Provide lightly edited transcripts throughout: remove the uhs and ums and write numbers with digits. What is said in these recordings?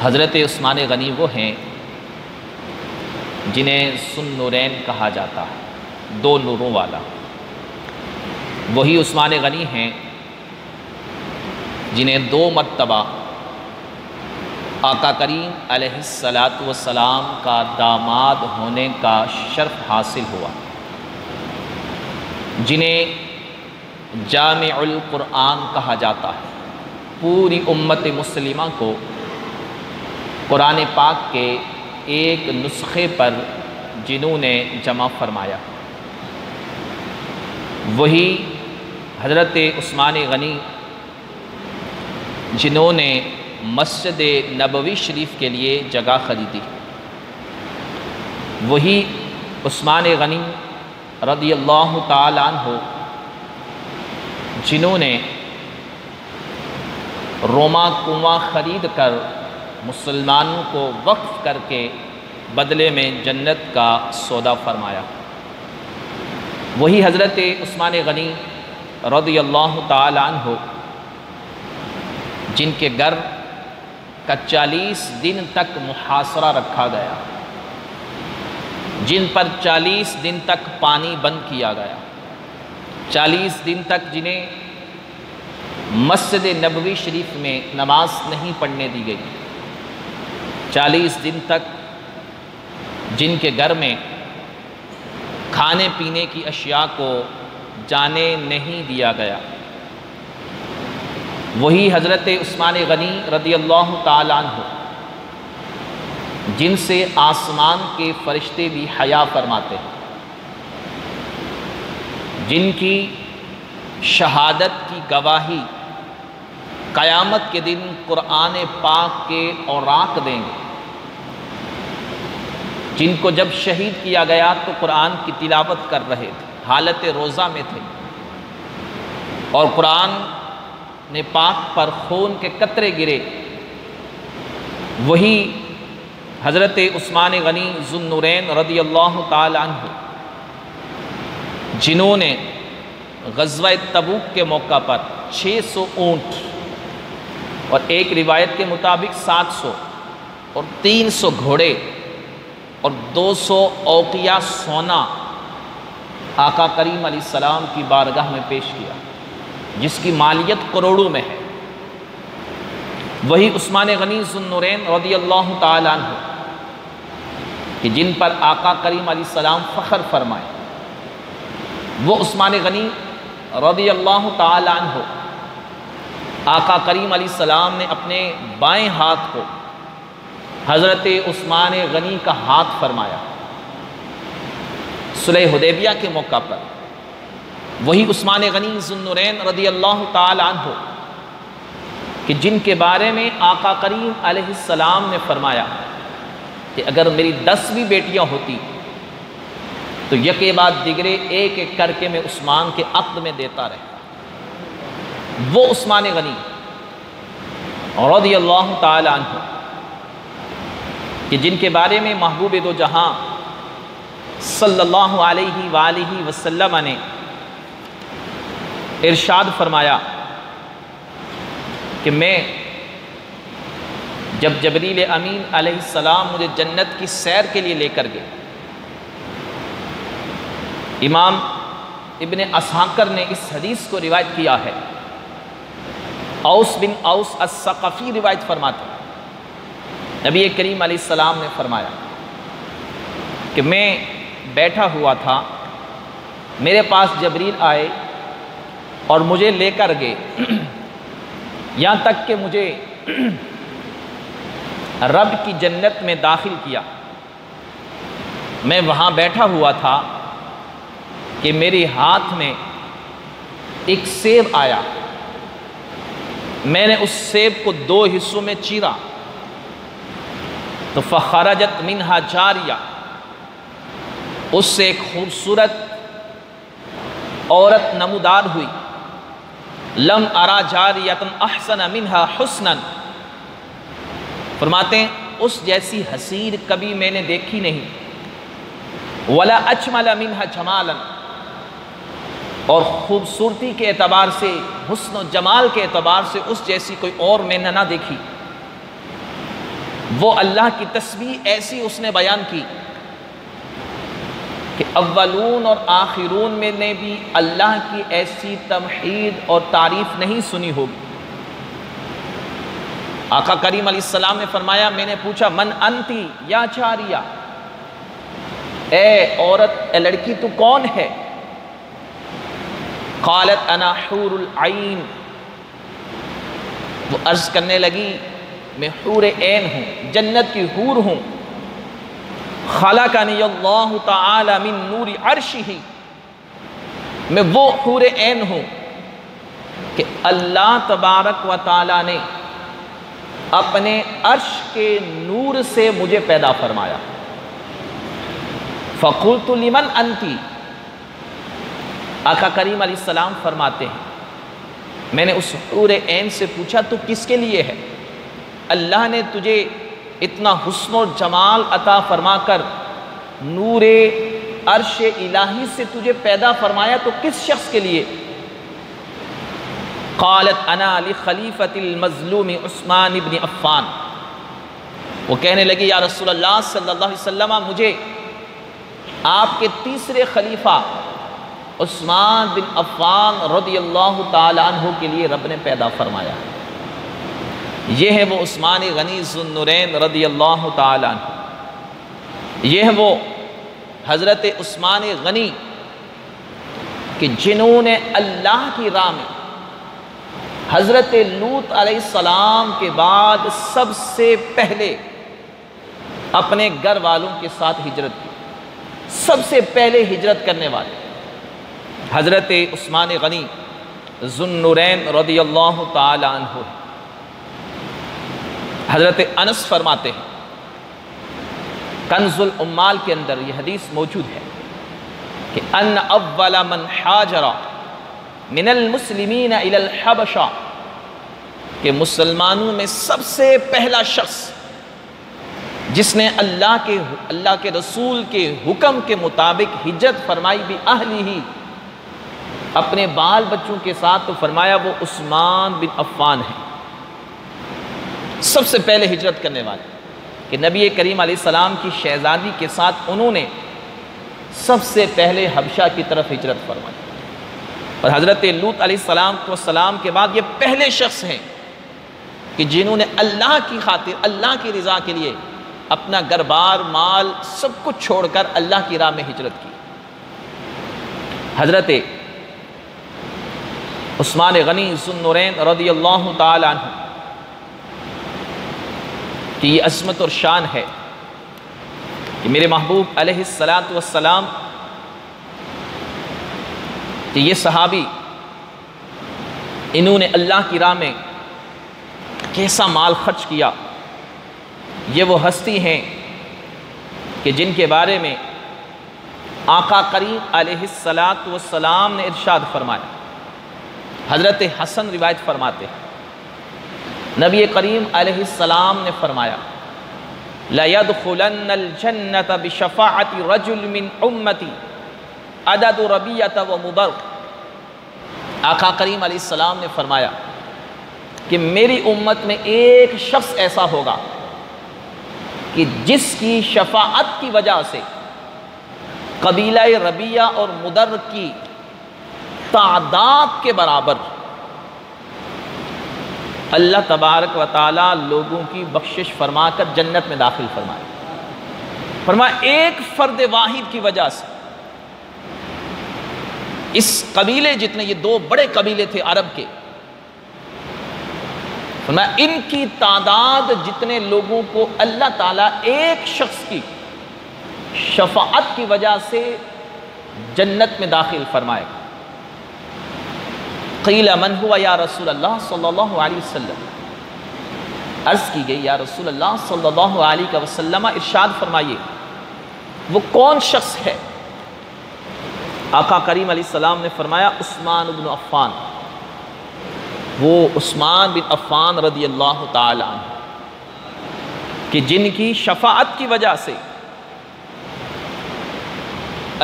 حضرت عثمان غنی وہ ہیں جنہیں ذو النورین کہا جاتا ہے، دو نوروں والا۔ وہی عثمان غنی ہیں جنہیں 2 مرتبہ آقا کریم علیہ الصلاۃ والسلام کا داماد ہونے کا شرف حاصل ہوا، جنہیں جامع القرآن کہا جاتا ہے۔ پوری امت مسلمہ کو قرآن پاک کے ایک نسخے پر جنہوں نے جمع فرمایا، وہی حضرت عثمان غنی جنہوں نے مسجد نبوی شریف کے لیے جگہ خریدی، وہی عثمان غنی رضی اللہ تعالیٰ عنہ جنہوں نے روما کنواں خرید کر مسلمانوں کو وقف کر کے بدلے میں جنت کا سودا فرمایا، وہی حضرت عثمان غنی رضی اللہ تعالیٰ عنہ جن کے گھر کا 40 دن تک محاصرہ رکھا گیا، جن پر 40 دن تک پانی بند کیا گیا، 40 دن تک جنہیں مسجد نبوی شریف میں نماز نہیں پڑھنے دی گئی، 40 دن تک جن کے گھر میں کھانے پینے کی اشیاء کو جانے نہیں دیا گیا، وہی حضرت عثمان غنی رضی اللہ تعالیٰ عنہ جن سے آسمان کے فرشتے بھی حیا فرماتے ہیں، جن کی شہادت کی گواہی قیامت کے دن قرآن پاک کے اوراق دیں گے، جن کو جب شہید کیا گیا تو قرآن کی تلاوت کر رہے تھے، حالت روزہ میں تھے، اور قرآن نے پاک پر خون کے قطرے گرے، وہی حضرت عثمان غنی ذو النورین رضی اللہ تعالی عنہ جنہوں نے غزوہ تبوک کے موقع پر 600 اونٹ اور ایک روایت کے مطابق 700 اور 300 گھوڑے اور 200 اوقیہ سونا آقا کریم علیہ السلام کی بارگاہ میں پیش کیا، جس کی مالیت کروڑوں میں ہے، وہی عثمان غنی ذو النورین رضی اللہ تعالیٰ عنہ کہ جن پر آقا کریم علیہ السلام فخر فرمائے، وہ عثمان غنی رضی اللہ تعالیٰ عنہ آقا کریم علیہ السلام نے اپنے بائیں ہاتھ کو حضرت عثمان غنی کا ہاتھ فرمایا صلح حدیبیہ کے موقع پر، وہی عثمان غنی ذو النورین رضی اللہ تعالی عنہ کہ جن کے بارے میں آقا کریم علیہ السلام نے فرمایا کہ اگر میری 10 بھی بیٹیاں ہوتی تو یکے بعد دیگرے ایک ایک کر کے میں عثمان کے عقد میں دیتا رہتا، وہ عثمان غنی رضی اللہ تعالی عنہ کہ جن کے بارے میں محبوب دو جہاں صلی اللہ علیہ وآلہ وسلم نے ارشاد فرمایا کہ میں جب جبریل امین علیہ السلام مجھے جنت کی سیر کے لیے لے کر گئے، امام ابن اسحاق نے اس حدیث کو روایت کیا ہے، اوس بن اوس الثقفی روایت فرماتے ہیں، نبی کریم علیہ السلام نے فرمایا کہ میں بیٹھا ہوا تھا، میرے پاس جبریل آئے اور مجھے لے کر گئے، یہاں تک کہ مجھے رب کی جنت میں داخل کیا۔ میں وہاں بیٹھا ہوا تھا کہ میرے ہاتھ میں ایک سیب آیا، میں نے اس سیب کو 2 حصوں میں چیرا تو فخرجت منہا جاریہ، اس سے ایک خوبصورت عورت نمودار ہوئی، لم ارا جاریۃ احسن منہا حسنا، فرماتے ہیں اس جیسی حسین کبھی میں نے دیکھی نہیں، ولا اجمل منہا جمالا، اور خوبصورتی کے اعتبار سے، حسن و جمال کے اعتبار سے اس جیسی کوئی اور میں نے نہ دیکھی۔ وہ اللہ کی تسبیح ایسی اس نے بیان کی کہ اولون اور آخرون میں نے بھی اللہ کی ایسی تمحید اور تعریف نہیں سنی ہوگی۔ آقا کریم علیہ السلام نے فرمایا، میں نے پوچھا من انتی یا جاریہ، اے عورت، اے لڑکی تو کون ہے؟ قالت انا حور العین، وہ عرض کرنے لگی میں حور عین ہوں، جنت کی حور ہوں۔ خلقنی اللہ تعالی من نور عرشہ، میں وہ حور عین ہوں کہ اللہ تبارک و تعالی نے اپنے عرش کے نور سے مجھے پیدا فرمایا۔ فقلت لمن انتی، آقا کریم علیہ السلام فرماتے ہیں میں نے اس حور عین سے پوچھا تو کس کے لیے ہے؟ اللہ نے تجھے اتنا حسن و جمال عطا فرما کر نور عرش الہی سے تجھے پیدا فرمایا تو کس شخص کے لیے؟ قالت انا لخلیفۃ المظلوم عثمان بن عفان، وہ کہنے لگی یا رسول اللہ صلی اللہ علیہ وسلم، مجھے آپ کے تیسرے خلیفہ عثمان بن عفان رضی اللہ تعالی عنہ کے لیے رب نے پیدا فرمایا۔ یہ ہے وہ عثمان غنی ذو النورین رضی اللہ تعالی عنہ، یہ ہے وہ حضرت عثمان غنی کہ جنہوں نے اللہ کی راہ میں حضرت لوط علیہ السلام کے بعد سب سے پہلے اپنے گھر والوں کے ساتھ ہجرت کی، سب سے پہلے ہجرت کرنے والے حضرت عثمان غنی ذو النورین رضی اللہ تعالی عنہ۔ حضرت انس فرماتے ہیں کنز العمال کے اندر یہ حدیث موجود ہے کہ ان اول من حاجر من المسلمین الی الحبشہ، کہ مسلمانوں میں سب سے پہلا شخص جس نے اللہ کے رسول کے حکم کے مطابق ہجرت فرمائی بھی اہلی ہی، اپنے بال بچوں کے ساتھ، تو فرمایا وہ عثمان بن عفان ہے، سب سے پہلے ہجرت کرنے والے، کہ نبی کریم علیہ السلام کی شہزادی کے ساتھ انہوں نے سب سے پہلے حبشہ کی طرف ہجرت فرمائی، اور حضرت لوط علیہ السلام کے بعد یہ پہلے شخص ہیں کہ جنہوں نے اللہ کی خاطر، اللہ کی رضا کے لیے اپنا گھر بار مال سب کچھ چھوڑ کر اللہ کی راہ میں ہجرت کی۔ حضرت عثمان غنی ذو النورین رضی اللہ تعالی عنہ کہ یہ عظمت اور شان ہے کہ میرے محبوب علیہ السلام کہ یہ صحابی انہوں نے اللہ کی راہ میں کیسا مال خرچ کیا، یہ وہ ہستی ہیں کہ جن کے بارے میں آقا کریم علیہ السلام نے ارشاد فرمایا۔ حضرت حسن روایت فرماتے ہیں نبی کریم علیہ السلام نے فرمایا لَيَدْخُلَنَّ الْجَنَّةَ بِشَفَاعَةِ رَجُلٍ مِّنْ أُمَّتِي عَدَدُ رَبِيَّةَ وَمُضَرٍ، آقا کریم علیہ السلام نے فرمایا کہ میری امت میں ایک شخص ایسا ہوگا کہ جس کی شفاعت کی وجہ سے قبیلہ ربیہ اور مدر کی تعداد کے برابر اللہ تبارک و تعالی لوگوں کی بخشش فرما کر جنت میں داخل فرمایا ایک فرد واحد کی وجہ سے اس قبیلے جتنے، یہ دو بڑے قبیلے تھے عرب کے، فرمایا ان کی تعداد جتنے لوگوں کو اللہ تعالیٰ ایک شخص کی شفاعت کی وجہ سے جنت میں داخل فرمائے گا۔ قیل من ہوا یا رسول اللہ صلی اللہ علیہ وسلم، عرض کی گئی یا رسول اللہ صلی اللہ علیہ وسلم ارشاد فرمائیے وہ کون شخص ہے؟ آقا کریم علیہ السلام نے فرمایا عثمان بن عفان، وہ عثمان بن عفان رضی اللہ تعالی عنہ کہ جن کی شفاعت کی وجہ سے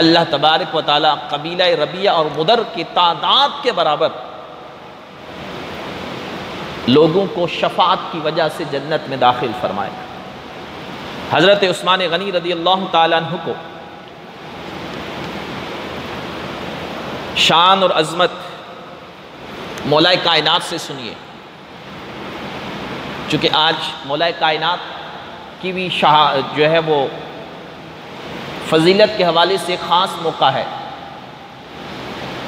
اللہ تبارک و تعالی قبیلہ ربیہ اور مدر کی تعداد کے برابر لوگوں کو شفاعت کی وجہ سے جنت میں داخل فرمائے گا۔ حضرت عثمان غنی رضی اللہ تعالیٰ عنہ کو شان اور عظمت مولا کائنات سے سنیے، چونکہ آج مولا کائنات کی بھی جو ہے وہ فضیلت کے حوالے سے ایک خاص موقع ہے۔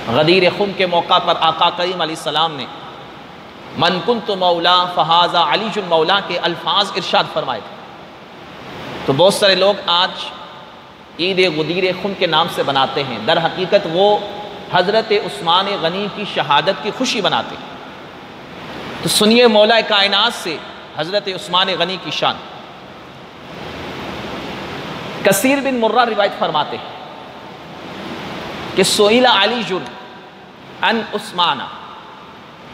غدیر خم کے موقع پر آقا کریم علیہ السلام نے من کنت مولا فہذا علی المولا کے الفاظ ارشاد فرمائے تھے۔ تو بہت سارے لوگ آج عید غدیر خم کے نام سے بناتے ہیں، در حقیقت وہ حضرت عثمان غنی کی شہادت کی خوشی بناتے ہیں۔ تو سنیے مولا کائنات سے حضرت عثمان غنی کی شان۔ کثیر بن مرہ روایت فرماتے ہیں کہ سئل علی عن عثمان،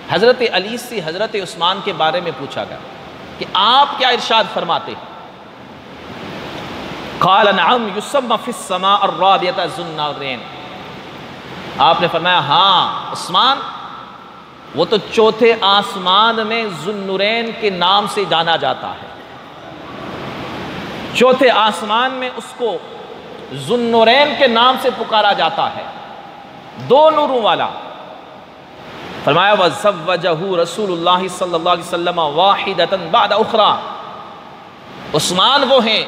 حضرت علی سے حضرت عثمان کے بارے میں پوچھا گیا کہ آپ کیا ارشاد فرماتے ہیں؟ قال نعم یسمى فی السماء الرابعۃ ذو النورین، آپ نے فرمایا ہاں عثمان وہ تو چوتھے آسمان میں ذو النورین کے نام سے جانا جاتا ہے، چوتھے آسمان میں اس کو ذو النورین کے نام سے پکارا جاتا ہے، دو نوروں والا۔ فرمایا وَزَوَّجَهُ رسول اللہ صلی اللہ علیہ وسلم واحدۃ بعد اخرى، عثمان وہ ہیں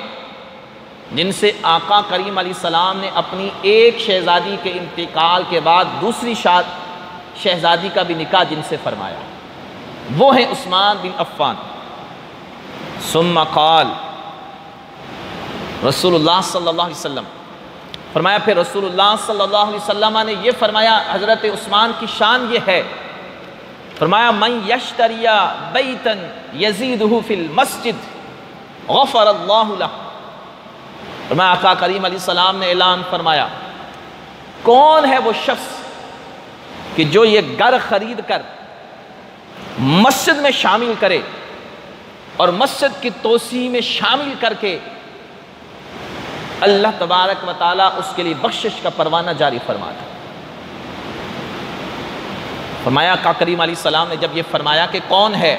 جن سے آقا کریم علیہ السلام نے اپنی ایک شہزادی کے انتقال کے بعد دوسری شہزادی کا بھی نکاح جن سے فرمایا، وہ ہیں عثمان بن عفان۔ ثم قال، رسول اللہ صلی اللہ علیہ وسلم فرمایا، پھر رسول اللہ صلی اللہ علیہ وسلم نے یہ فرمایا، حضرت عثمان کی شان یہ ہے، فرمایا من یشتری بیتا یزیدہ فی المسجد غفر اللہ لہ۔ فرمایا آقا کریم علیہ السلام نے اعلان فرمایا، کون ہے وہ شخص کہ جو یہ گھر خرید کر مسجد میں شامل کرے اور مسجد کی توسیع میں شامل کر کے اللہ تبارک و تعالیٰ اس کے لیے بخشش کا پروانہ جاری فرماتا۔ فرمایا آقا کریم علیہ السلام نے جب یہ فرمایا کہ کون ہے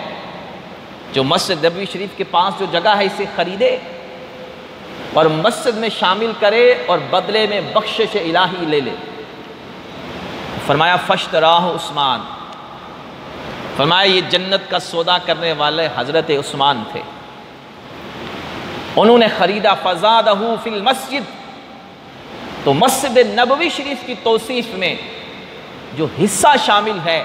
جو مسجد نبوی شریف کے پاس جو جگہ ہے اسے خریدے اور مسجد میں شامل کرے اور بدلے میں بخشش الہی لے لے، فرمایا فاشتراہ عثمان، فرمایا یہ جنت کا سودا کرنے والے حضرت عثمان تھے، انہوں نے خریدا فزادہ فی المسجد، تو مسجد نبوی شریف کی توصیف میں جو حصہ شامل ہے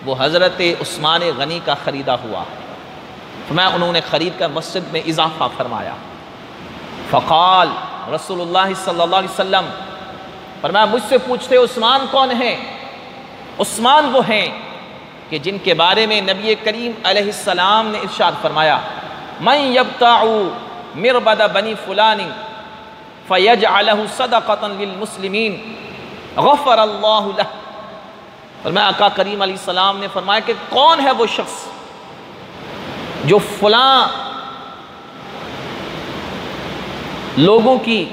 وہ حضرت عثمان غنی کا خریدا ہوا ہے، فرمایا انہوں نے خرید کر مسجد میں اضافہ فرمایا۔ فقال رسول اللہ صلی اللہ علیہ وسلم، فرمایا مجھ سے پوچھتے عثمان کون ہیں؟ عثمان وہ ہیں کہ جن کے بارے میں نبی کریم علیہ السلام نے ارشاد فرمایا من یبتاع مربد بنی فلان فیجعلہ صدقۃ للمسلمین غفر اللہ لہ۔ فرمایا آقا کریم علیہ السلام نے فرمایا کہ کون ہے وہ شخص جو فلاں لوگوں کی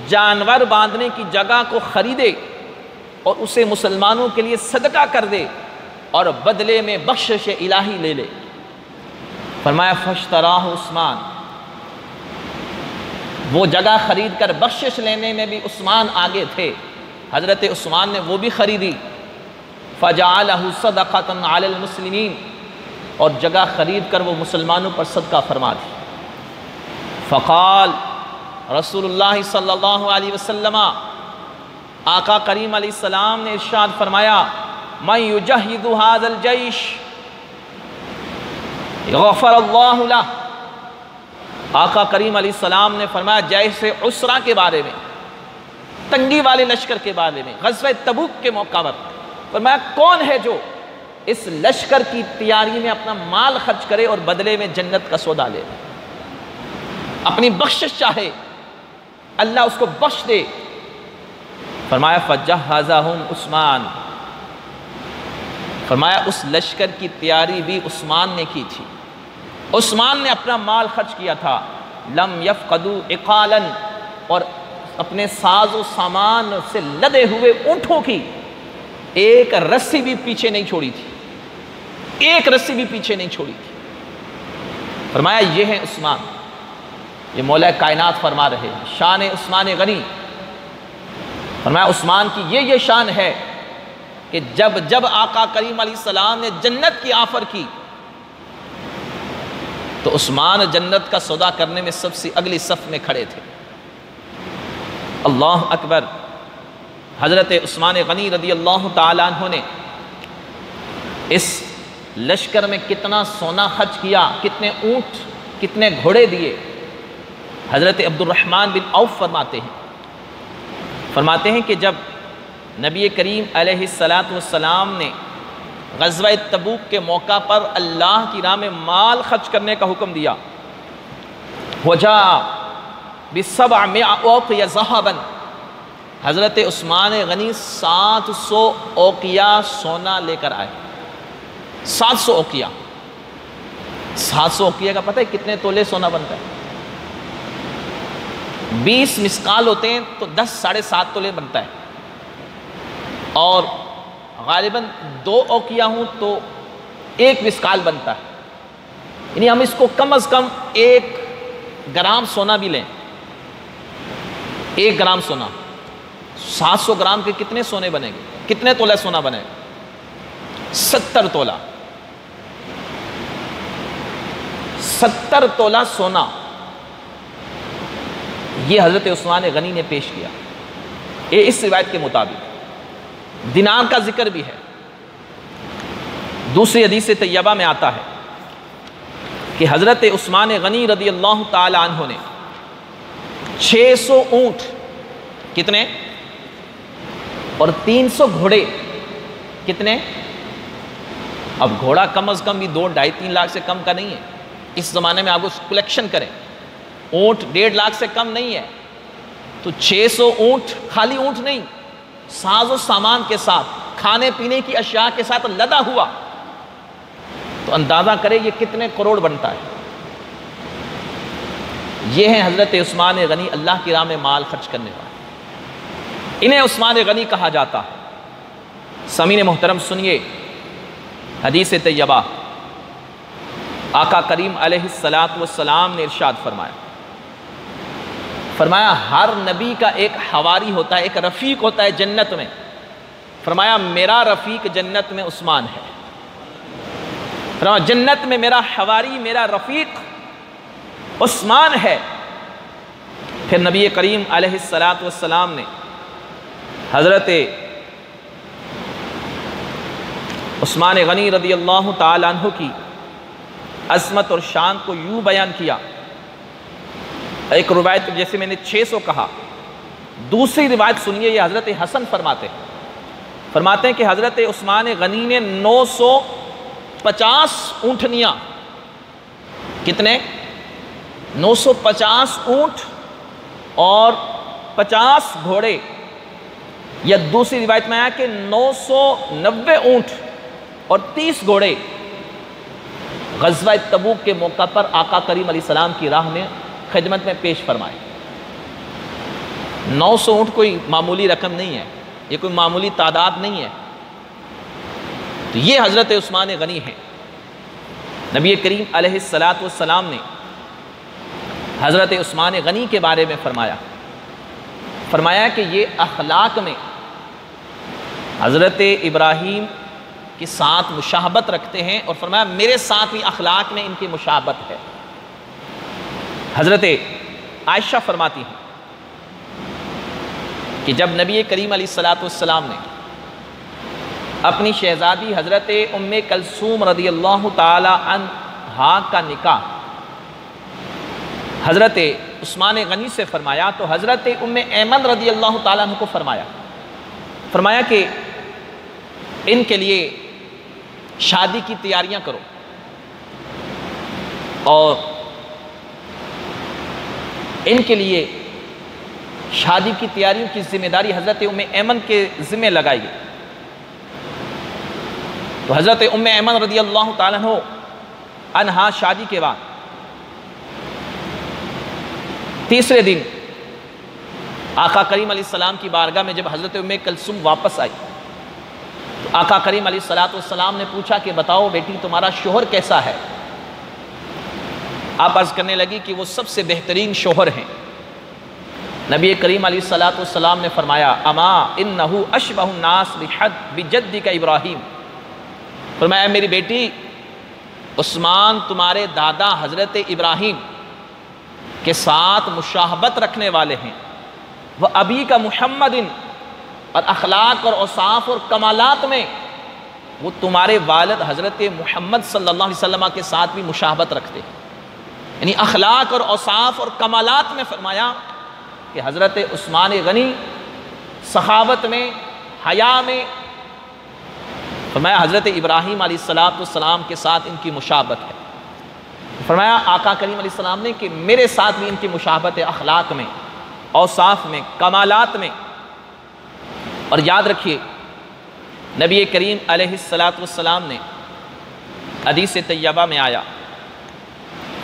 جانور باندھنے کی جگہ کو خریدے اور اسے مسلمانوں کے لیے صدقہ کر دے اور بدلے میں بخشش الہی لے لے۔ فرمایا فاشتراہ عثمان، وہ جگہ خرید کر بخشش لینے میں بھی عثمان آگے تھے، حضرت عثمان نے وہ بھی خریدی، فجعلہ صدقۃ علی المسلمین، اور جگہ خرید کر وہ مسلمانوں پر صدقہ فرما دی۔ فقال رسول اللہ صلی اللہ علیہ وسلم، آقا کریم علیہ السلام نے ارشاد فرمایا من یجہد ھذا الجیش غفر اللہ لہ۔ آقا کریم علیہ السلام نے فرمایا جیسے عسرہ کے بارے میں، تنگی والے لشکر کے بارے میں، غزوہ تبوک کے موقع پر فرمایا کون ہے جو اس لشکر کی تیاری میں اپنا مال خرچ کرے اور بدلے میں جنت کا سودا لے، اپنی بخشش چاہے اللہ اس کو بخش دے۔ فرمایا فجہزہم عثمان، فرمایا اس لشکر کی تیاری بھی عثمان نے کی تھی، عثمان نے اپنا مال خرچ کیا تھا۔ لم یفقدوا عقالا، اور اپنے ساز و سامان سے لدے ہوئے اونٹوں کی ایک رسی بھی پیچھے نہیں چھوڑی تھی، ایک رسی بھی پیچھے نہیں چھوڑی تھی۔ فرمایا یہ ہے عثمان۔ یہ مولا کائنات فرما رہے ہیں شان عثمان غنی. فرمایا عثمان کی یہ شان ہے کہ جب آقا کریم علیہ السلام نے جنت کی آفر کی تو عثمان جنت کا سودا کرنے میں سب سے اگلی صف میں کھڑے تھے. اللہ اکبر. حضرت عثمان غنی رضی اللہ تعالیٰ عنہ نے اس لشکر میں کتنا سونا خرچ کیا، کتنے اونٹ، کتنے گھوڑے دیے. حضرت عبد الرحمن بن عوف فرماتے ہیں کہ جب نبی کریم علیہ السلام نے غزوہ تبوک کے موقع پر اللہ کی راہ میں مال خرچ کرنے کا حکم دیا، وَجَاءَ بِسَبْعَمِائَ أُوقِيَ ذَهَبًا، حضرت عثمان غنی 700 اوقیہ سونا لے کر آئے. 700 اوقیہ. 700 اوقیہ کا پتہ ہے کتنے تولے سونا بنتا ہے؟ 20 مسقال ہوتے ہیں تو 10 ساڑھے 7 تولے بنتا ہے، اور غالباً 2 اوقیہ ہوں تو 1 مسقال بنتا ہے. یعنی ہم اس کو کم از کم 1 گرام سونا بھی لیں. 1 گرام سونا 700 گرام کے کتنے سونے بنے گے؟ کتنے تولہ سونا بنے گا؟ 70 تولہ. 70 تولہ سونا یہ حضرت عثمان غنی نے پیش کیا. یہ اس روایت کے مطابق دینار کا ذکر بھی ہے. دوسری حدیث طیبہ میں آتا ہے کہ حضرت عثمان غنی رضی اللہ تعالی عنہ نے 600 اونٹ کتنے اور 300 گھوڑے کتنے؟ اب گھوڑا کم از کم بھی 2-2.5-3 لاکھ سے کم کا نہیں ہے. اس زمانے میں آپ کو کلیکشن کریں. اونٹ 1.5 لاکھ سے کم نہیں ہے. تو 600 اونٹ خالی اونٹ نہیں، ساز و سامان کے ساتھ، کھانے پینے کی اشیاء کے ساتھ لدا ہوا. تو اندازہ کرے یہ کتنے کروڑ بنتا ہے. یہ ہیں حضرت عثمان غنی اللہ کی راہ میں مال خرچ کرنے والے. انہیں عثمان غنی کہا جاتا ہے. سامعین محترم سنیے حدیث طیبہ. آقا کریم علیہ السلام نے ارشاد فرمایا ہر نبی کا ایک حواری ہوتا ہے، ایک رفیق ہوتا ہے جنت میں. فرمایا میرا رفیق جنت میں عثمان ہے. فرمایا جنت میں میرا حواری، میرا رفیق عثمان ہے. پھر نبی کریم علیہ السلام نے حضرت عثمان غنی رضی اللہ تعالی عنہ کی عظمت اور شان کو یوں بیان کیا. ایک روایت جیسے میں نے 600 کہا، دوسری روایت سنیے. یہ حضرت حسن فرماتے ہیں کہ حضرت عثمان غنی نے 950 اونٹنیاں، کتنے؟ 950 اونٹ اور 50 گھوڑے، یا دوسری روایت میں آیا کہ 990 اونٹ اور 30 گھوڑے غزوہ تبوک کے موقع پر آقا کریم علیہ السلام کی راہ میں خدمت میں پیش فرمائے. 900 اونٹ کوئی معمولی رقم نہیں ہے، یہ کوئی معمولی تعداد نہیں ہے. تو یہ حضرت عثمان غنی ہیں. نبی کریم علیہ السلام نے حضرت عثمان غنی کے بارے میں فرمایا کہ یہ اخلاق میں حضرت ابراہیم کے ساتھ مشابہت رکھتے ہیں، اور فرمایا میرے ساتھ بھی اخلاق میں ان کی مشابہت ہے. حضرت عائشہ فرماتی ہیں کہ جب نبی کریم علیہ السلام نے اپنی شہزادی حضرت ام کلثوم رضی اللہ تعالی عنہا کا نکاح حضرت عثمان غنی سے فرمایا، تو حضرت ام ایمن رضی اللہ تعالیٰ عنہ کو فرمایا کہ ان کے لیے شادی کی تیاریاں کرو، اور ان کے لیے شادی کی تیاریوں کی ذمہ داری حضرت ام ایمن کے ذمہ لگائی گئی. تو حضرت ام ایمن رضی اللہ تعالیٰ عنہا شادی کے بعد تیسرے دن آقا کریم علیہ السلام کی بارگاہ میں جب حضرت ام کلثوم واپس آئی تو آقا کریم علیہ السلام نے پوچھا کہ بتاؤ بیٹی تمہارا شوہر کیسا ہے؟ آپ عرض کرنے لگی کہ وہ سب سے بہترین شوہر ہیں۔ نبی کریم علیہ الصلوۃ والسلام نے فرمایا اما انہ اشبہ الناس بجدک ابراہیم، فرمایا میری بیٹی عثمان تمہارے دادا حضرت ابراہیم کے ساتھ مشابہت رکھنے والے ہیں، وہ ابی کا محمد، اور اخلاق اور اوصاف اور کمالات میں وہ تمہارے والد حضرت محمد صلی اللہ علیہ وسلم کے ساتھ بھی مشابہت رکھتے ہیں، یعنی اخلاق اور اوصاف اور کمالات میں فرمایا کہ حضرت عثمان غنی سخاوت میں، حیا میں، فرمایا حضرت ابراہیم علیہ السلام کے ساتھ ان کی مشابہت ہے۔ فرمایا آقا کریم علیہ السلام نے کہ میرے ساتھ بھی ان کی مشابہت ہے، اخلاق میں، اوصاف میں، کمالات میں۔ اور یاد رکھیے نبی کریم علیہ السلام نے حدیث طیبہ میں آیا،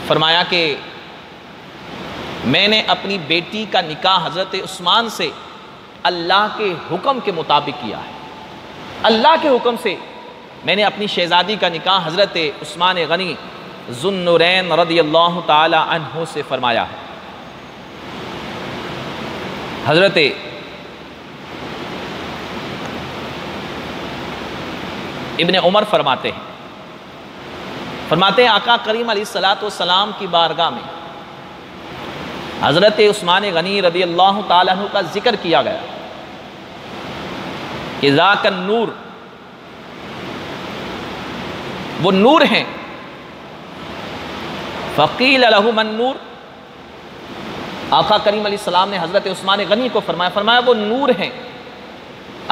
فرمایا کہ میں نے اپنی بیٹی کا نکاح حضرت عثمان سے اللہ کے حکم کے مطابق کیا ہے، اللہ کے حکم سے میں نے اپنی شہزادی کا نکاح حضرت عثمان غنی ذو النورین رضی اللہ تعالی عنہ سے فرمایا ہے۔ حضرت ابن عمر فرماتے ہیں آقا کریم علیہ السلام کی بارگاہ میں حضرت عثمان غنی رضی اللہ تعالیٰ عنہ کا ذکر کیا گیا کہ ذاک النور، وہ نور ہیں، فقیل لہ من نور، آقا کریم علیہ السلام نے حضرت عثمان غنی کو فرمایا وہ نور ہیں۔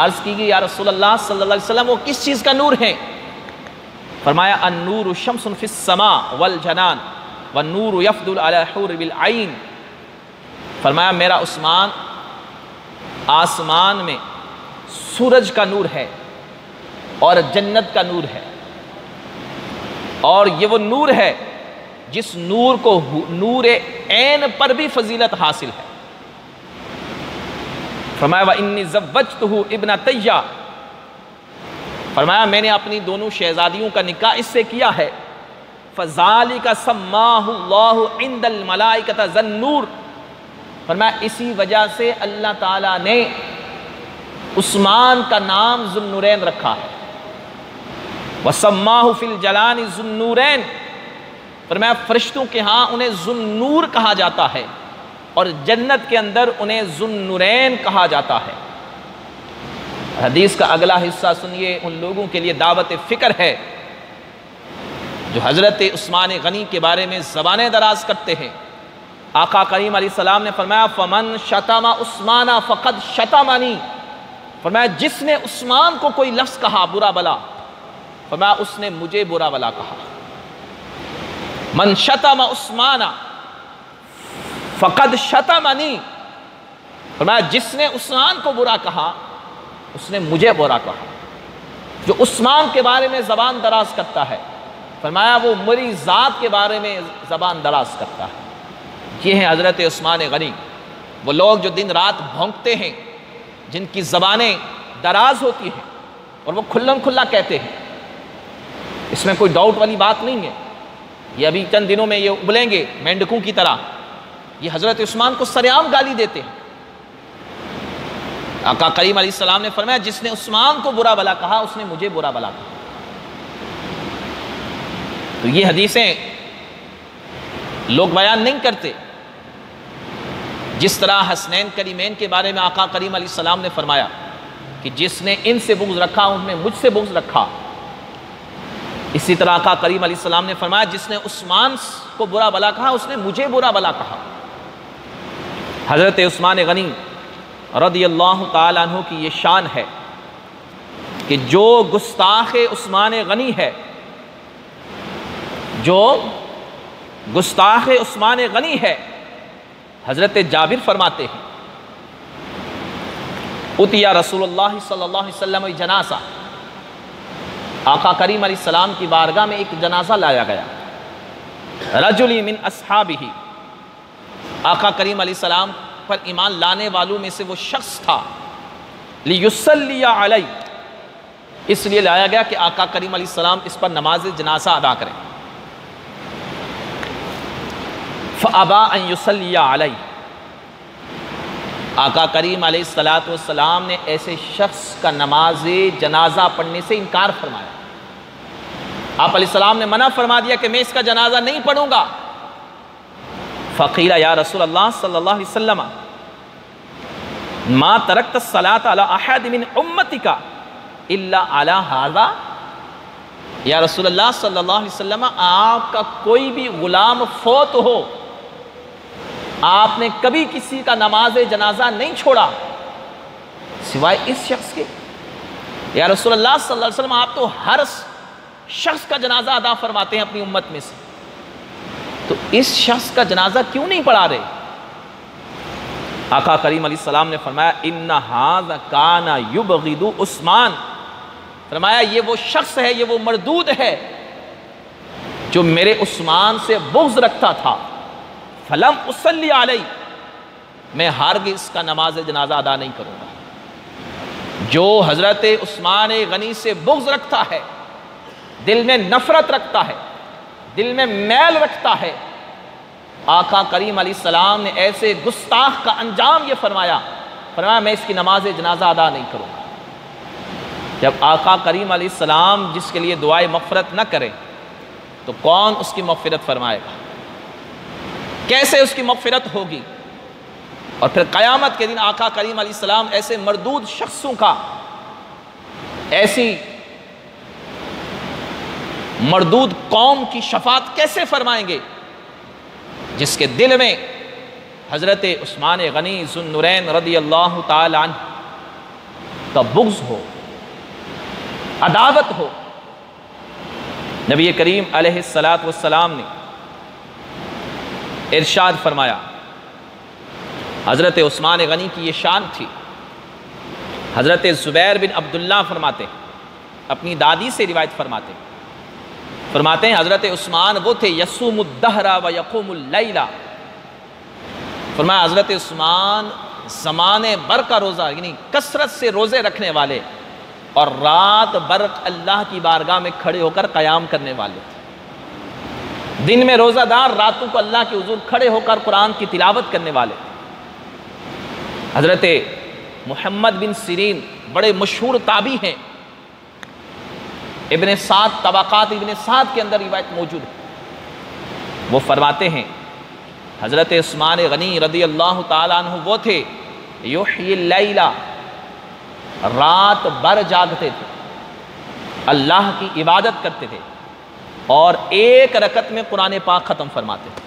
عرض کی گئی یا رسول اللہ صلی اللہ علیہ وسلم وہ کس چیز کا نور ہے؟ فرمایا النور شمس فی السماء والجنان والنور یفضل علی حور بالعین، فرمایا میرا عثمان آسمان میں سورج کا نور ہے اور جنت کا نور ہے، اور یہ وہ نور ہے جس نور کو نور عین پر بھی فضیلت حاصل ہے۔ فرمایا وَإِنِّي زَوَّجْتُهُ ابْنَتَيَّ، فرمایا میں نے اپنی دونوں شہزادیوں کا نکاح اس سے کیا ہے، فَذَلِكَ سَمَّاهُ اللَّهُ عِنْدَ الْمَلَائِكَةَ ذَا النُّورِ، فرمایا اسی وجہ سے اللہ تعالیٰ نے عثمان کا نام ذو النورین رکھا ہے، وَسَمَّاهُ فِي الْجَلَانِ ذُو النُّورَيْنِ، فرمایا فرشتوں کے ہاں انہیں ذو النور کہا جاتا ہے اور جنت کے اندر انہیں ذو النورین کہا جاتا ہے۔ حدیث کا اگلا حصہ سنیے، ان لوگوں کے لیے دعوت فکر ہے جو حضرت عثمان غنی کے بارے میں زبانیں دراز کرتے ہیں۔ آقا کریم علیہ السلام نے فرمایا فَمَنْ شَتَمَ عثمان فَقَدْ شَتَمَنِي، فرمایا جس نے عثمان کو کوئی لفظ کہا برا بلا، فرمایا اس نے مجھے برا بلا کہا۔ من شتم عثمان فقد شتمنی، فرمایا جس نے عثمان کو برا کہا اس نے مجھے برا کہا۔ جو عثمان کے بارے میں زبان دراز کرتا ہے، فرمایا وہ میری ذات کے بارے میں زبان دراز کرتا ہے۔ یہ ہیں حضرت عثمان غنی، وہ لوگ جو دن رات بھونکتے ہیں، جن کی زبانیں دراز ہوتی ہیں اور وہ کھلم کھلا کہتے ہیں، اس میں کوئی ڈاؤٹ والی بات نہیں ہے۔ یہ ابھی چند دنوں میں یہ ابلیں گے مینڈکوں کی طرح، یہ حضرت عثمان کو سرعام گالی دیتے ہیں۔ آقا کریم علیہ السلام نے فرمایا جس نے عثمان کو برا بلا کہا اس نے مجھے برا بلا کہا۔ تو یہ حدیثیں لوگ بیان نہیں کرتے، جس طرح حسنین کریمین کے بارے میں آقا کریم علیہ السلام نے فرمایا کہ جس نے ان سے بغض رکھا ان میں مجھ سے بغض رکھا، اسی طرح آقا کریم علیہ السلام نے فرمایا جس نے عثمان کو برا بلا کہا اس نے مجھے برا بلا کہا۔ حضرت عثمان غنی رضی اللہ تعالیٰ عنہ کی یہ شان ہے کہ جو گستاخ عثمان غنی ہے، جو گستاخ عثمان غنی ہے، حضرت جابر فرماتے ہیں اتیا رسول اللہ صلی اللہ علیہ وسلم جنازہ، آقا کریم علیہ السلام کی بارگاہ میں ایک جنازہ لایا گیا، رجل من اصحابہ، آقا کریم علیہ السلام پر ایمان لانے والوں میں سے وہ شخص تھا، لیصلی علیہ، اس لیے لایا گیا کہ آقا کریم علیہ السلام اس پر نماز جنازہ ادا کریں۔ فَأَبَا أَن يُصَلِّيَ عَلَيْهِ، آقا کریم علیہ السلام نے ایسے شخص کا نماز جنازہ پڑھنے سے انکار فرمایا۔ آپ علیہ السلام نے منع فرما دیا کہ میں اس کا جنازہ نہیں پڑھوں گا۔ فقیل یا رسول اللہ صلی اللہ علیہ وسلم ما ترکت الصلاۃ علی احد من امتک الا علی ھذا، یا رسول اللہ صلی اللہ علیہ وسلم آپ کا کوئی بھی غلام فوت ہو، آپ نے کبھی کسی کا نماز جنازہ نہیں چھوڑا سوائے اس شخص کے؟ یا رسول اللہ صلی اللہ علیہ وسلم آپ تو ہر شخص کا جنازہ ادا فرماتے ہیں اپنی امت میں سے، تو اس شخص کا جنازہ کیوں نہیں پڑھا رہے؟ آقا کریم علیہ السلام نے فرمایا ان ھذا کان یبغض عثمان، فرمایا یہ وہ شخص ہے، یہ وہ مردود ہے جو میرے عثمان سے بغض رکھتا تھا۔ فلم اصلی علیہ، میں ہرگز اس کا نماز جنازہ ادا نہیں کروں گا۔ جو حضرت عثمان غنی سے بغض رکھتا ہے، دل میں نفرت رکھتا ہے، دل میں میل رکھتا ہے، آقا کریم علیہ السلام نے ایسے گستاخ کا انجام یہ فرمایا میں اس کی نماز جنازہ ادا نہیں کروں گا۔ جب آقا کریم علیہ السلام جس کے لیے دعائے مغفرت نہ کرے تو کون اس کی مغفرت فرمائے گا؟ کیسے اس کی مغفرت ہوگی؟ اور پھر قیامت کے دن آقا کریم علیہ السلام ایسے مردود شخصوں کا، ایسی مردود قوم کی شفاعت کیسے فرمائیں گے جس کے دل میں حضرت عثمان غنی ذو النورین رضی اللہ تعالی عنہ کا بغض ہو، عداوت ہو۔ نبی کریم علیہ السلام نے ارشاد فرمایا، حضرت عثمان غنی کی یہ شان تھی۔ حضرت زبیر بن عبداللہ فرماتے، اپنی دادی سے روایت فرماتے ہیں حضرت عثمان وہ تھے یصوم الدہر و یقوم اللیل، فرمایا حضرت عثمان زمانے بھر کا روزہ یعنی کثرت سے روزے رکھنے والے اور رات بھر اللہ کی بارگاہ میں کھڑے ہو کر قیام کرنے والے تھے۔ دن میں روزہ دار، راتوں کو اللہ کے حضور کھڑے ہو کر قرآن کی تلاوت کرنے والے تھے۔ حضرت محمد بن سیرین بڑے مشہور تابعی ہیں، ابن سعد طبقات ابن سعد کے اندر روایت موجود ہے۔ وہ فرماتے ہیں حضرت عثمان غنی رضی اللہ تعالیٰ عنہ وہ تھے یحیی اللیل، رات بھر جاگتے تھے، اللہ کی عبادت کرتے تھے اور ایک رکعت میں قرآن پاک ختم فرماتے تھے،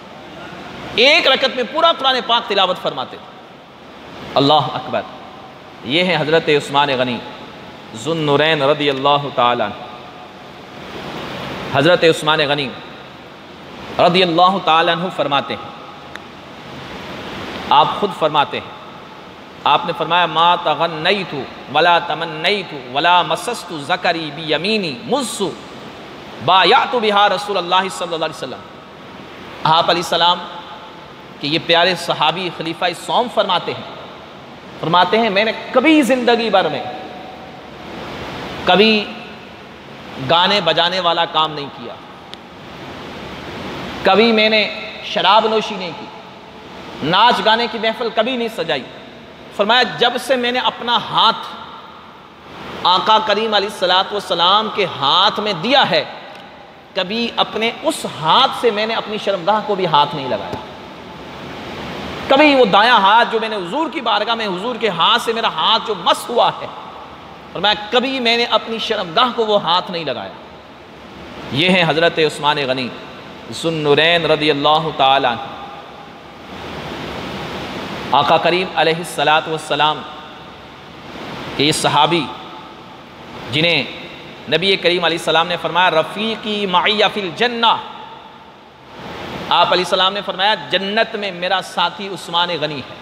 ایک رکعت میں پورا قرآن پاک تلاوت فرماتے تھے۔ اللہ اکبر، یہ ہیں حضرت عثمان غنی ذو النورین رضی اللہ تعالیٰ عنہ۔ حضرت عثمان غنی رضی اللہ تعالیٰ عنہ فرماتے ہیں، آپ خود فرماتے ہیں، آپ نے فرمایا ما تغنیت ولا تمنیت ولا مسست ذکری بیمینی مذ بایعت بہا رسول اللہ صلی اللہ علیہ وسلم۔ آپ علیہ السلام کہ یہ پیارے صحابی خلیفہ صوم فرماتے ہیں میں نے کبھی زندگی بھر میں کبھی گانے بجانے والا کام نہیں کیا، کبھی میں نے شراب نوشی نہیں کی، ناچ گانے کی محفل کبھی نہیں سجائی۔ فرمایا جب سے میں نے اپنا ہاتھ آقا کریم علیہ السلام کے ہاتھ میں دیا ہے، کبھی اپنے اس ہاتھ سے میں نے اپنی شرمگاہ کو بھی ہاتھ نہیں لگایا۔ کبھی وہ دایاں ہاتھ جو میں نے حضور کی بارگاہ میں حضور کے ہاتھ سے میرا ہاتھ جو مس ہوا ہے، فرمایا کبھی میں نے اپنی شرمگاہ کو وہ ہاتھ نہیں لگایا۔ یہ ہیں حضرت عثمان غنی ذو النورین رضی اللہ تعالیٰ عنہ۔ آقا کریم علیہ السلام کہ یہ صحابی جنہیں نبی کریم علیہ السلام نے فرمایا رفیقی معی فی الجنہ، آپ علیہ السلام نے فرمایا جنت میں میرا ساتھی عثمان غنی ہے،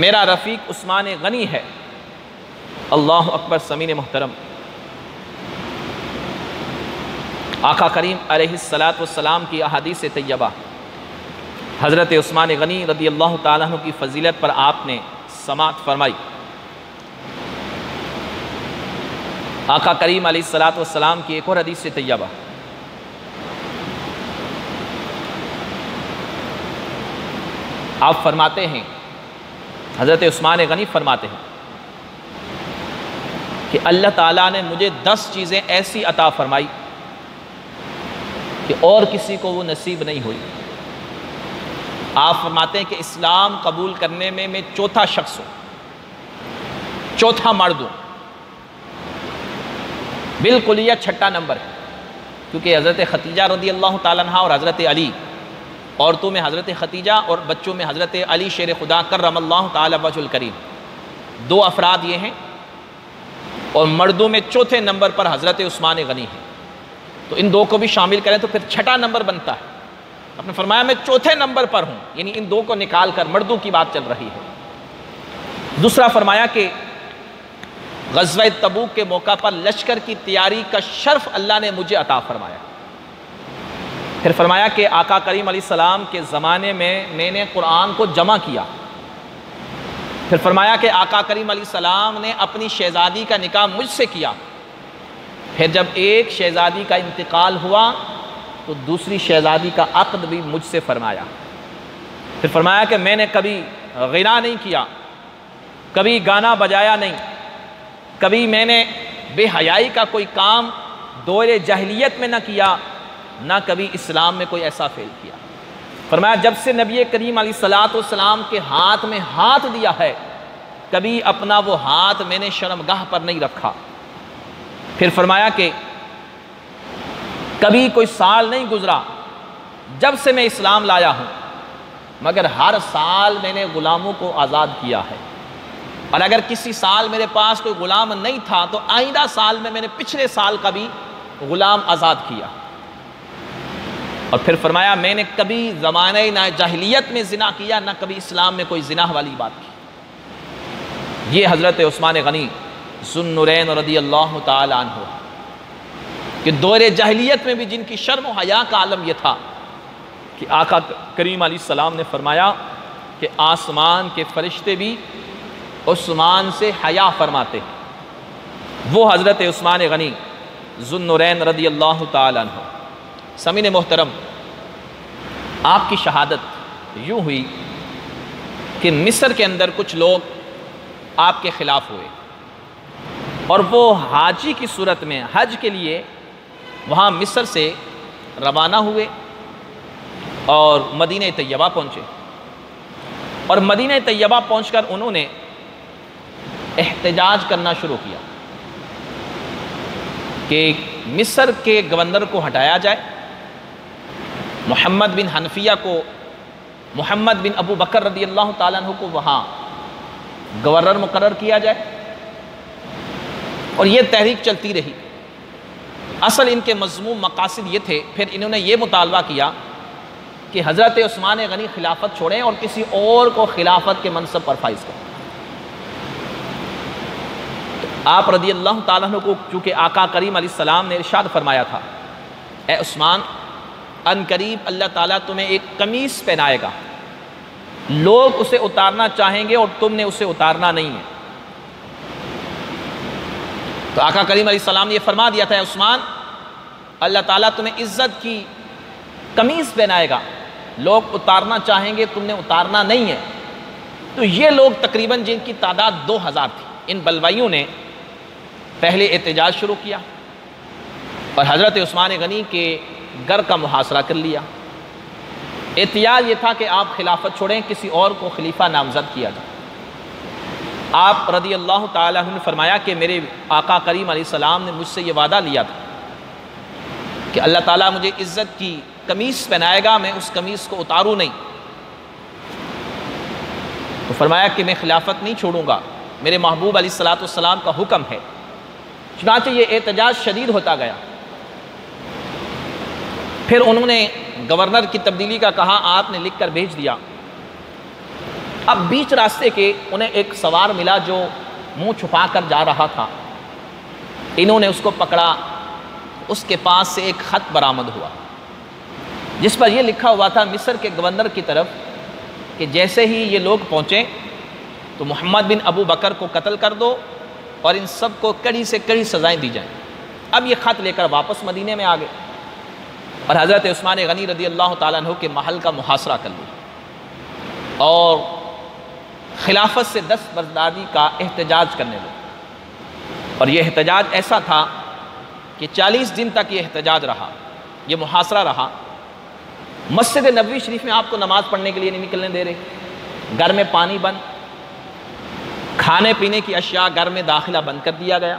میرا رفیق عثمان غنی ہے۔ اللہ اکبر سامعین محترم، آقا کریم علیہ السلام کی احادیث طیبہ، حضرت عثمان غنی رضی اللہ تعالیٰ عنہ کی فضیلت پر آپ نے سماعت فرمائی۔ آقا کریم علیہ السلام کی ایک اور حدیث طیبہ، آپ فرماتے ہیں، حضرت عثمان غنی فرماتے ہیں کہ اللہ تعالیٰ نے مجھے 10 چیزیں ایسی عطا فرمائی کہ اور کسی کو وہ نصیب نہیں ہوئی۔ آپ فرماتے ہیں کہ اسلام قبول کرنے میں میں چوتھا شخص ہوں، چوتھا مرد ہوں، بالکل یہ چھٹا نمبر ہے، کیونکہ حضرت ختیجہ رضی اللہ تعالیٰ عنہ اور حضرت علی، عورتوں میں حضرت ختیجہ اور بچوں میں حضرت علی شیر خدا کرم اللہ تعالیٰ وجہ الکریم، 2 افراد یہ ہیں، اور مردوں میں چوتھے نمبر پر حضرت عثمان غنی ہیں۔ تو ان 2 کو بھی شامل کریں تو پھر چھٹا نمبر بنتا ہے۔ آپ نے فرمایا میں چوتھے نمبر پر ہوں، یعنی ان 2 کو نکال کر مردوں کی بات چل رہی ہے۔ دوسرا فرمایا کہ غزوہ تبوک کے موقع پر لشکر کی تیاری کا شرف اللہ نے مجھے عطا فرمایا۔ پھر فرمایا کہ آقا کریم علیہ السلام کے زمانے میں نے قرآن کو جمع کیا۔ پھر فرمایا کہ آقا کریم علیہ السلام نے اپنی شہزادی کا نکاح مجھ سے کیا۔ پھر جب ایک شہزادی کا انتقال ہوا تو دوسری شہزادی کا عقد بھی مجھ سے فرمایا۔ پھر فرمایا کہ میں نے کبھی غنا نہیں کیا، کبھی گانا بجایا نہیں، کبھی میں نے بے حیائی کا کوئی کام دور جاہلیت میں نہ کیا، نہ کبھی اسلام میں کوئی ایسا فعل کیا۔ فرمایا جب سے نبی کریم علیہ السلام کے ہاتھ میں ہاتھ دیا ہے، کبھی اپنا وہ ہاتھ میں نے شرمگاہ پر نہیں رکھا۔ پھر فرمایا کہ کبھی کوئی سال نہیں گزرا جب سے میں اسلام لایا ہوں مگر ہر سال میں نے غلاموں کو آزاد کیا ہے، اور اگر کسی سال میرے پاس کوئی غلام نہیں تھا تو آئندہ سال میں نے پچھلے سال کا بھی غلام آزاد کیا۔ اور پھر فرمایا میں نے کبھی زمانہ جاہلیت میں زنا کیا، نہ کبھی اسلام میں کوئی زنا والی بات کی۔ یہ حضرت عثمان غنی ذو النورین رضی اللہ تعالی عنہ کہ دور جاہلیت میں بھی جن کی شرم و حیا کا عالم یہ تھا کہ آقا کریم علیہ السلام نے فرمایا کہ آسمان کے فرشتے بھی عثمان سے حیا فرماتے ہیں۔ وہ حضرت عثمان غنی ذو النورین رضی اللہ تعالی عنہ۔ سامعین محترم، آپ کی شہادت یوں ہوئی کہ مصر کے اندر کچھ لوگ آپ کے خلاف ہوئے، اور وہ حاجی کی صورت میں حج کے لیے وہاں مصر سے روانہ ہوئے اور مدینہ طیبہ پہنچے، اور مدینہ طیبہ پہنچ کر انہوں نے احتجاج کرنا شروع کیا کہ مصر کے گورنر کو ہٹایا جائے، محمد بن حنفیہ کو، محمد بن ابو بکر رضی اللہ تعالیٰ عنہ کو وہاں گورنر مقرر کیا جائے، اور یہ تحریک چلتی رہی۔ اصل ان کے مضمون مقاصد یہ تھے۔ پھر انہوں نے یہ مطالبہ کیا کہ حضرت عثمان غنی خلافت چھوڑیں اور کسی اور کو خلافت کے منصب پر فائز کریں۔ آپ رضی اللہ تعالیٰ عنہ کو چونکہ آقا کریم علیہ السلام نے ارشاد فرمایا تھا، اے عثمان، ان قریب اللہ تعالیٰ تمہیں ایک قمیص پہنائے گا، لوگ اسے اتارنا چاہیں گے اور تم نے اسے اتارنا نہیں ہے۔ تو آقا کریم علیہ السلام نے یہ فرما دیا تھا، اے عثمان، اللہ تعالیٰ تمہیں عزت کی قمیص پہنائے گا، لوگ اتارنا چاہیں گے، تم نے اتارنا نہیں ہے۔ تو یہ لوگ تقریباً جن کی تعداد 2000 تھی، ان بلوائیوں نے پہلے احتجاج شروع کیا اور حضرت عثمان غنی کے گھر کا محاصرہ کر لیا۔ احتجاج یہ تھا کہ آپ خلافت چھوڑیں، کسی اور کو خلیفہ نامزد کیا جائے۔ آپ رضی اللہ تعالیٰ عنہ نے فرمایا کہ میرے آقا کریم علیہ السلام نے مجھ سے یہ وعدہ لیا تھا کہ اللہ تعالیٰ مجھے عزت کی قمیص پہنائے گا، میں اس قمیص کو اتاروں نہیں۔ تو فرمایا کہ میں خلافت نہیں چھوڑوں گا، میرے محبوب علیہ السلام کا حکم ہے۔ چنانچہ یہ احتجاج شدید ہوتا گیا۔ پھر انہوں نے گورنر کی تبدیلی کا کہا، آپ نے لکھ کر بھیج دیا۔ اب بیچ راستے کے انہیں ایک سوار ملا جو منہ چھپا کر جا رہا تھا، انہوں نے اس کو پکڑا، اس کے پاس سے ایک خط برآمد ہوا جس پر یہ لکھا ہوا تھا مصر کے گورنر کی طرف کہ جیسے ہی یہ لوگ پہنچیں تو محمد بن ابو بکر کو قتل کر دو اور ان سب کو کڑی سے کڑی سزائیں دی جائیں۔ اب یہ خط لے کر واپس مدینے میں آ گئے اور حضرت عثمان غنی رضی اللہ تعالیٰ عنہ کے محل کا محاصرہ کر لیا۔ اور خلافت سے دستبرداری کا احتجاج کرنے لگے، اور یہ احتجاج ایسا تھا کہ 40 دن تک یہ احتجاج رہا، یہ محاصرہ رہا۔ مسجد نبوی شریف میں آپ کو نماز پڑھنے کے لیے نہیں نکلنے دے رہے، گھر میں پانی بند، کھانے پینے کی اشیاء گھر میں داخلہ بند کر دیا گیا۔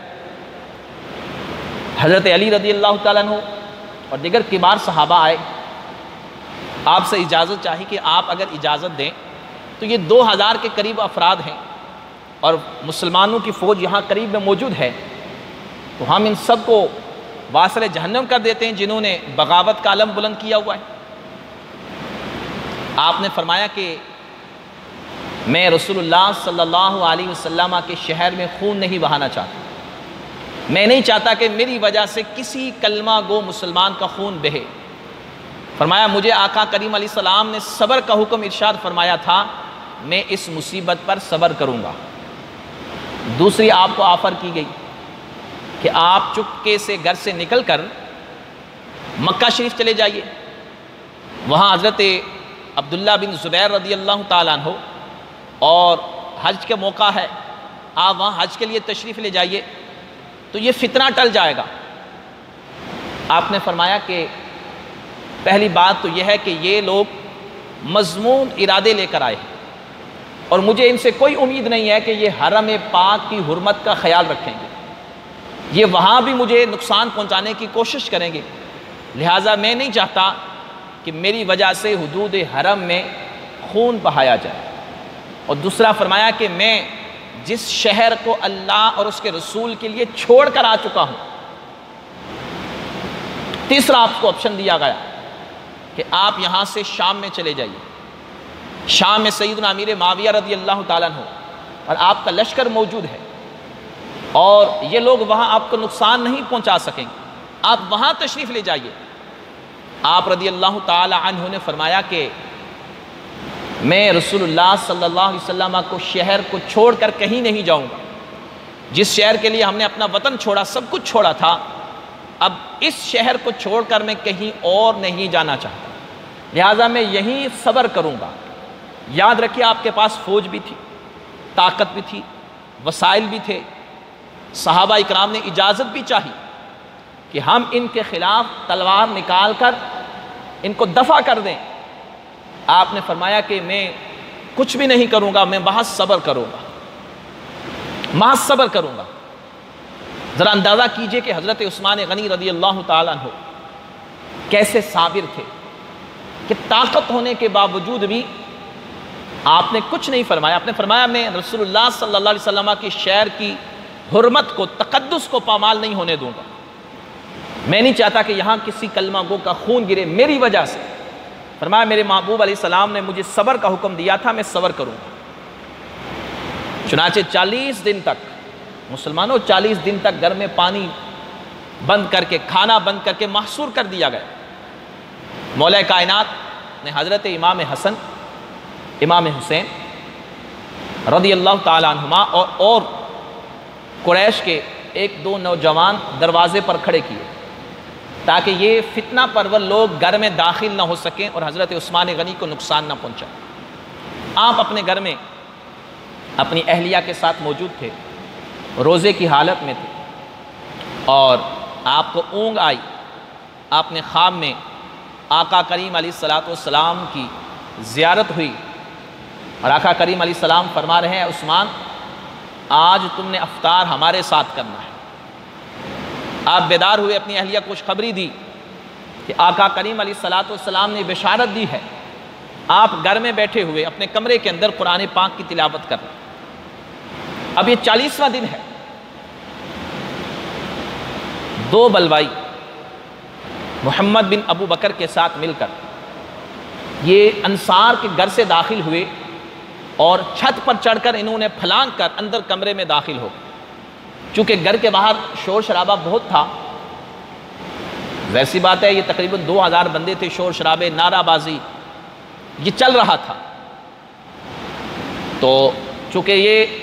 حضرت علی رضی اللہ تعالیٰ عنہ اور دیگر کبار صحابہ آئے، آپ سے اجازت چاہی کہ آپ اگر اجازت دیں تو یہ 2000 کے قریب افراد ہیں اور مسلمانوں کی فوج یہاں قریب میں موجود ہے، تو ہم ان سب کو واصل جہنم کر دیتے ہیں جنہوں نے بغاوت کا علم بلند کیا ہوا ہے۔ آپ نے فرمایا کہ میں رسول اللہ صلی اللہ علیہ وسلم کے شہر میں خون نہیں بہانا چاہتا، میں نہیں چاہتا کہ میری وجہ سے کسی کلمہ گو مسلمان کا خون بہے۔ فرمایا مجھے آقا کریم علیہ السلام نے صبر کا حکم ارشاد فرمایا تھا، میں اس مصیبت پر صبر کروں گا۔ دوسری آپ کو آفر کی گئی کہ آپ چپکے سے گھر سے نکل کر مکہ شریف چلے جائیے، وہاں حضرت عبداللہ بن زبیر رضی اللہ تعالیٰ عنہ اور حج کے موقع ہے، آپ وہاں حج کے لیے تشریف لے جائیے تو یہ فتنہ ٹل جائے گا۔ آپ نے فرمایا کہ پہلی بات تو یہ ہے کہ یہ لوگ مذموم ارادے لے کر آئے ہیں اور مجھے ان سے کوئی امید نہیں ہے کہ یہ حرم پاک کی حرمت کا خیال رکھیں گے، یہ وہاں بھی مجھے نقصان پہنچانے کی کوشش کریں گے، لہٰذا میں نہیں چاہتا کہ میری وجہ سے حدود حرم میں خون بہایا جائے۔ اور دوسرا فرمایا کہ میں جس شہر کو اللہ اور اس کے رسول کے لیے چھوڑ کر آ چکا ہوں، تیسرا آپ کو آپشن دیا گیا کہ آپ یہاں سے شام میں چلے جائیے، شام میں سیدنا امیر معاویہ رضی اللہ تعالیٰ عنہ اور آپ کا لشکر موجود ہے اور یہ لوگ وہاں آپ کو نقصان نہیں پہنچا سکیں گے، آپ وہاں تشریف لے جائیے۔ آپ رضی اللہ تعالیٰ عنہ نے فرمایا کہ میں رسول اللہ صلی اللہ علیہ وسلم کو شہر کو چھوڑ کر کہیں نہیں جاؤں گا، جس شہر کے لیے ہم نے اپنا وطن چھوڑا، سب کچھ چھوڑا تھا، اب اس شہر کو چھوڑ کر میں کہیں اور نہیں جانا چاہتا، لہٰذا میں یہیں صبر کروں گا۔ یاد رکھیے آپ کے پاس فوج بھی تھی، طاقت بھی تھی، وسائل بھی تھے، صحابہ اکرام نے اجازت بھی چاہی کہ ہم ان کے خلاف تلوار نکال کر ان کو دفع کر دیں۔ آپ نے فرمایا کہ میں کچھ بھی نہیں کروں گا، میں محض صبر کروں گا، محض صبر کروں گا۔ ذرا اندازہ کیجئے کہ حضرت عثمان غنی رضی اللہ تعالیٰ عنہ کیسے صابر تھے کہ طاقت ہونے کے باوجود بھی آپ نے کچھ نہیں فرمایا۔ آپ نے فرمایا میں رسول اللہ صلی اللہ علیہ وسلم کی شہر کی حرمت کو، تقدس کو پامال نہیں ہونے دوں گا، میں نہیں چاہتا کہ یہاں کسی کلمہ گو کا خون گرے میری وجہ سے۔ فرمایا میرے محبوب علیہ السلام نے مجھے صبر کا حکم دیا تھا، میں صبر کروں گا۔ چنانچہ 40 دن تک مسلمانوں 40 دن تک گھر میں پانی بند کر کے، کھانا بند کر کے محصور کر دیا گیا۔ مولا کائنات نے حضرت امام حسن، امام حسین رضی اللہ تعالیٰ عنہما اور قریش کے 1-2 نوجوان دروازے پر کھڑے کیے تاکہ یہ فتنہ پرور لوگ گھر میں داخل نہ ہو سکیں اور حضرت عثمان غنی کو نقصان نہ پہنچائیں۔ آپ اپنے گھر میں اپنی اہلیہ کے ساتھ موجود تھے، روزے کی حالت میں تھے اور آپ کو اونگ آئی، آپ نے خواب میں آقا کریم علیہ السلام کی زیارت ہوئی اور آقا کریم علیہ السلام فرما رہے ہیں عثمان آج تم نے افطار ہمارے ساتھ کرنا ہے۔ آپ بیدار ہوئے، اپنی اہلیہ کو خوشخبری دی کہ آقا کریم علیہ السلام نے بشارت دی ہے، آپ گھر میں بیٹھے ہوئے اپنے کمرے کے اندر قرآن پاک کی تلاوت کر رہے ہیں۔ اب یہ 40واں دن ہے، 2 بلوائی محمد بن ابو بکر کے ساتھ مل کر یہ انصار کے گھر سے داخل ہوئے اور چھت پر چڑھ کر انہوں نے پھلانگ کر اندر کمرے میں داخل ہو گئے۔ چونکہ گھر کے باہر شور شرابہ بہت تھا، ویسی بات ہے یہ تقریباً 2000 بندے تھے، شور شرابے، نعرہ بازی یہ چل رہا تھا۔ تو چونکہ یہ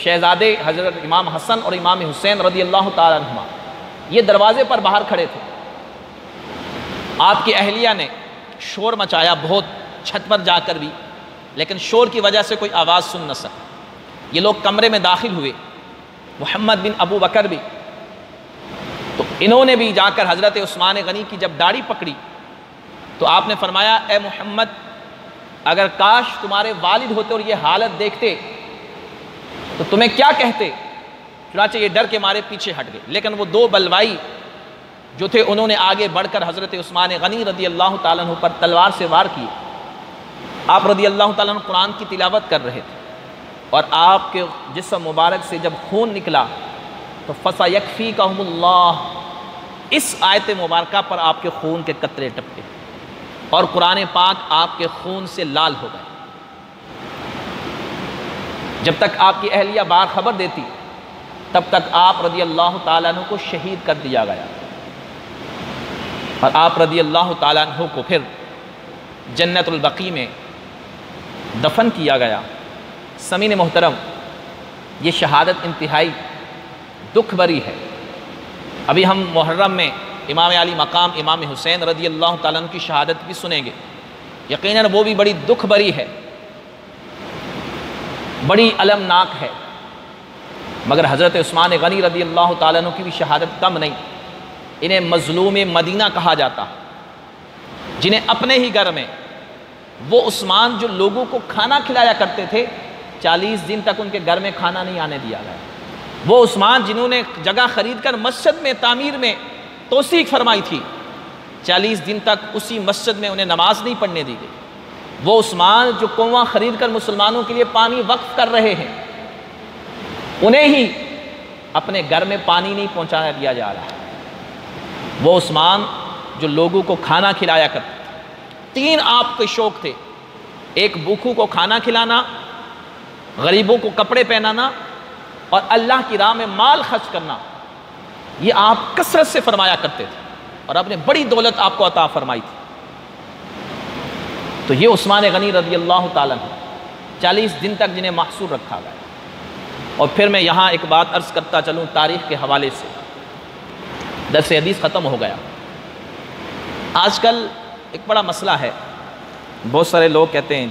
شہزادے حضرت امام حسن اور امام حسین رضی اللہ تعالیٰ عنہما یہ دروازے پر باہر کھڑے تھے، آپ کی اہلیہ نے شور مچایا بہت، چھت پر جا کر بھی لیکن شور کی وجہ سے کوئی آواز سن نہ سکا۔ یہ لوگ کمرے میں داخل ہوئے، محمد بن ابو بکر بھی، تو انہوں نے بھی جا کر حضرت عثمان غنی کی جب داڑھی پکڑی تو آپ نے فرمایا اے محمد اگر کاش تمہارے والد ہوتے اور یہ حالت دیکھتے تو تمہیں کیا کہتے؟ چنانچہ یہ ڈر کے مارے پیچھے ہٹ گئے۔ لیکن وہ دو بلوائی جو تھے انہوں نے آگے بڑھ کر حضرت عثمان غنی رضی اللہ تعالیٰ عنہ پر تلوار سے وار کیے۔ آپ رضی اللہ تعالیٰ عنہ قرآن کی تلاوت کر رہے تھے اور آپ کے جسم مبارک سے جب خون نکلا تو فَسَيَكْفِيكَهُمُ اللَّهُ، اس آیت مبارکہ پر آپ کے خون کے قطرے ٹپکے اور قرآن پاک آپ کے خون سے لال ہو گئے۔ جب تک آپ کی اہلیہ بار خبر دیتی تب تک آپ رضی اللہ تعالیٰ عنہ کو شہید کر دیا گیا اور آپ رضی اللہ تعالیٰ عنہ کو پھر جنت البقیع میں دفن کیا گیا۔ سامعین محترم، یہ شہادت انتہائی دکھ بری ہے۔ ابھی ہم محرم میں امام علی مقام امام حسین رضی اللہ تعالیٰ عنہ کی شہادت بھی سنیں گے، یقیناً وہ بھی بڑی دکھ بری ہے، بڑی المناک ہے، مگر حضرت عثمان غنی رضی اللہ تعالیٰ عنہ کی بھی شہادت کم نہیں۔ انہیں مظلوم مدینہ کہا جاتا، جنہیں اپنے ہی گھر میں وہ عثمان جو لوگوں کو کھانا کھلایا کرتے تھے 40 دن تک ان کے گھر میں کھانا نہیں آنے دیا گیا۔ وہ عثمان جنہوں نے جگہ خرید کر مسجد میں تعمیر میں توثیق فرمائی تھی، 40 دن تک اسی مسجد میں انہیں نماز نہیں پڑھنے دی گئی۔ وہ عثمان جو کنواں خرید کر مسلمانوں کے لیے پانی وقف کر رہے ہیں، انہیں ہی اپنے گھر میں پانی نہیں پہنچانا دیا جا رہا ہے۔ وہ عثمان جو لوگوں کو کھانا کھلایا کرتے تھے، 3 آپ کے شوق تھے، ایک بھوکھوں کو کھانا کھلانا، غریبوں کو کپڑے پہنانا اور اللہ کی راہ میں مال خرچ کرنا۔ یہ آپ کثرت سے فرمایا کرتے تھے اور آپ نے بڑی دولت آپ کو عطا فرمائی تھی۔ تو یہ عثمان غنی رضی اللہ تعالیٰ عنہ 40 دن تک جنہیں محصور رکھا گیا۔ اور پھر میں یہاں ایک بات عرض کرتا چلوں تاریخ کے حوالے سے، درس حدیث ختم ہو گیا۔ آج کل ایک بڑا مسئلہ ہے، بہت سارے لوگ کہتے ہیں